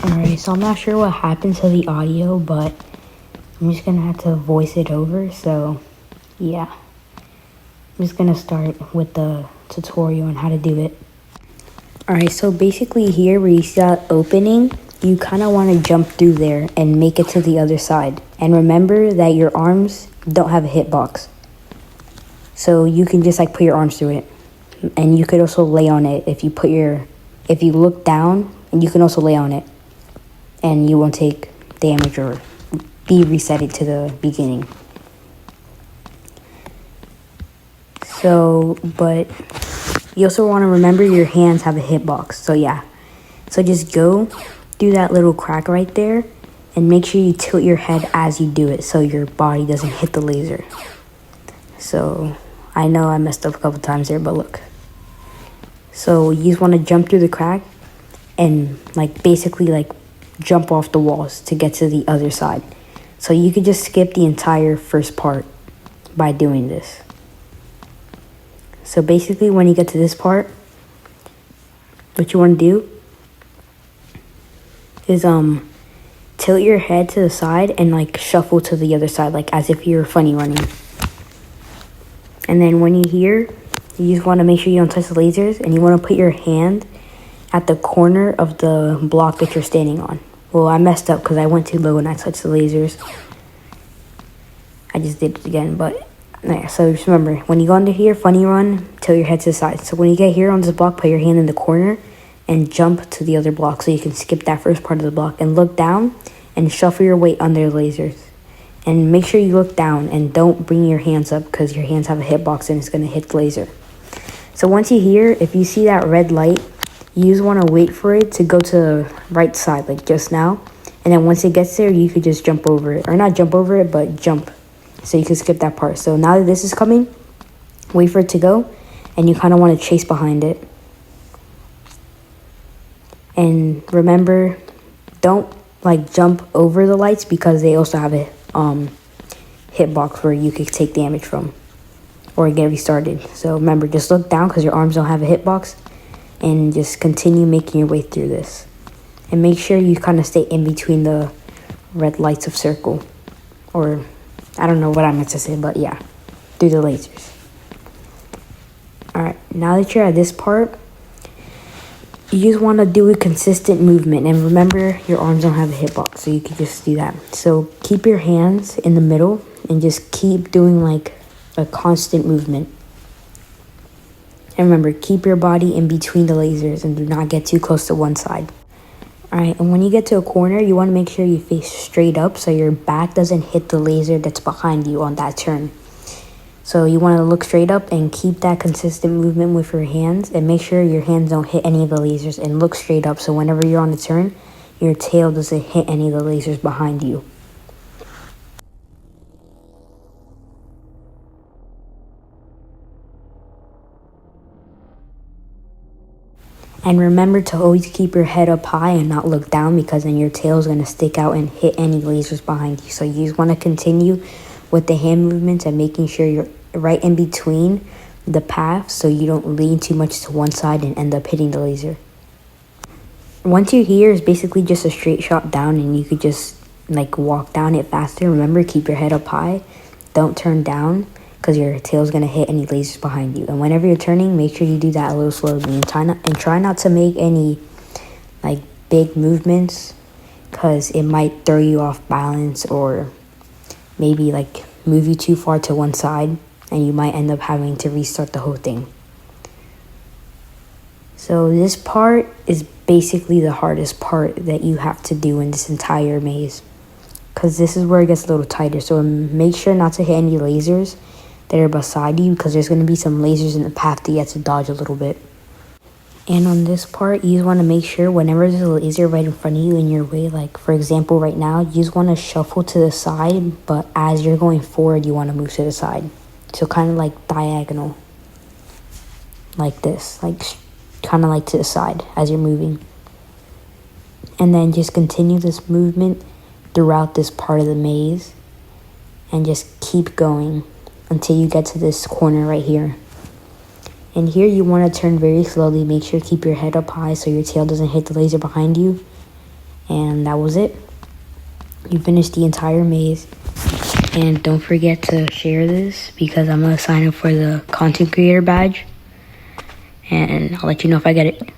Alright, so I'm not sure what happened to the audio, but I'm just gonna have to voice it over, so yeah. I'm just gonna start with the tutorial on how to do it. Alright, so basically here where you see that opening, you kind of want to jump through there and make it to the other side. And remember that your arms don't have a hitbox. So you can just put your arms through it. And you could also lay on it if you look down, and you can also lay on it. And you won't take damage or be resetted to the beginning. So, but you also want to remember your hands have a hitbox. So yeah. So just go through that little crack right there and make sure you tilt your head as you do it so your body doesn't hit the laser. So I know I messed up a couple times there, but look. So you just want to jump through the crack and basically jump off the walls to get to the other side. So you could just skip the entire first part by doing this. So basically when you get to this part, what you want to do is tilt your head to the side and shuffle to the other side, as if you're funny running. And then when you're here, you just want to make sure you don't touch the lasers, and you want to put your hand at the corner of the block that you're standing on. Well, I messed up because I went too low and I touched the lasers. I just did it again, but yeah, so just remember, when you go under here, funny run, tilt your head to the side. So when you get here on this block, put your hand in the corner and jump to the other block so you can skip that first part of the block and look down and shuffle your weight under the lasers. And make sure you look down and don't bring your hands up because your hands have a hitbox and it's going to hit the laser. So once you're here, if you see that red light, you just want to wait for it to go to the right side like just now. And then once it gets there, you could just jump over it. Or not jump over it, but jump. So you can skip that part. So now that this is coming, wait for it to go. And you kind of want to chase behind it. And remember, don't jump over the lights because they also have a hitbox where you could take damage from or get restarted. So remember, just look down because your arms don't have a hitbox and just continue making your way through this. And make sure you kind of stay in between the red lights of circle, or I don't know what I meant to say, but yeah, through the lasers. Alright, now that you're at this part, you just want to do a consistent movement. And remember, your arms don't have a hitbox, so you can just do that. So keep your hands in the middle and just keep doing a constant movement. And remember, keep your body in between the lasers and do not get too close to one side. Alright, and when you get to a corner, you want to make sure you face straight up so your back doesn't hit the laser that's behind you on that turn. So you want to look straight up and keep that consistent movement with your hands, and make sure your hands don't hit any of the lasers, and look straight up so whenever you're on the turn, your tail doesn't hit any of the lasers behind you. And remember to always keep your head up high and not look down, because then your tail is going to stick out and hit any lasers behind you. So you just want to continue with the hand movements and making sure you're right in between the path so you don't lean too much to one side and end up hitting the laser. Once you're here, it's basically just a straight shot down, and you could just walk down it faster. Remember, keep your head up high. Don't turn down because your tail's going to hit any lasers behind you. And whenever you're turning, make sure you do that a little slowly, and try not to make any big movements because it might throw you off balance or maybe move you too far to one side, and you might end up having to restart the whole thing. So this part is basically the hardest part that you have to do in this entire maze, because this is where it gets a little tighter. So make sure not to hit any lasers that are beside you, because there's going to be some lasers in the path that you have to dodge a little bit. And on this part, you just want to make sure whenever there's a laser right in front of you in your way, for example right now, you just want to shuffle to the side, but as you're going forward, you want to move to the side. So kind of diagonal, like this, kind of to the side as you're moving. And then just continue this movement throughout this part of the maze and just keep going until you get to this corner right here. And here you want to turn very slowly. Make sure to keep your head up high so your tail doesn't hit the laser behind you. And that was it. You finished the entire maze. And don't forget to share this because I'm going to sign up for the content creator badge. And I'll let you know if I get it.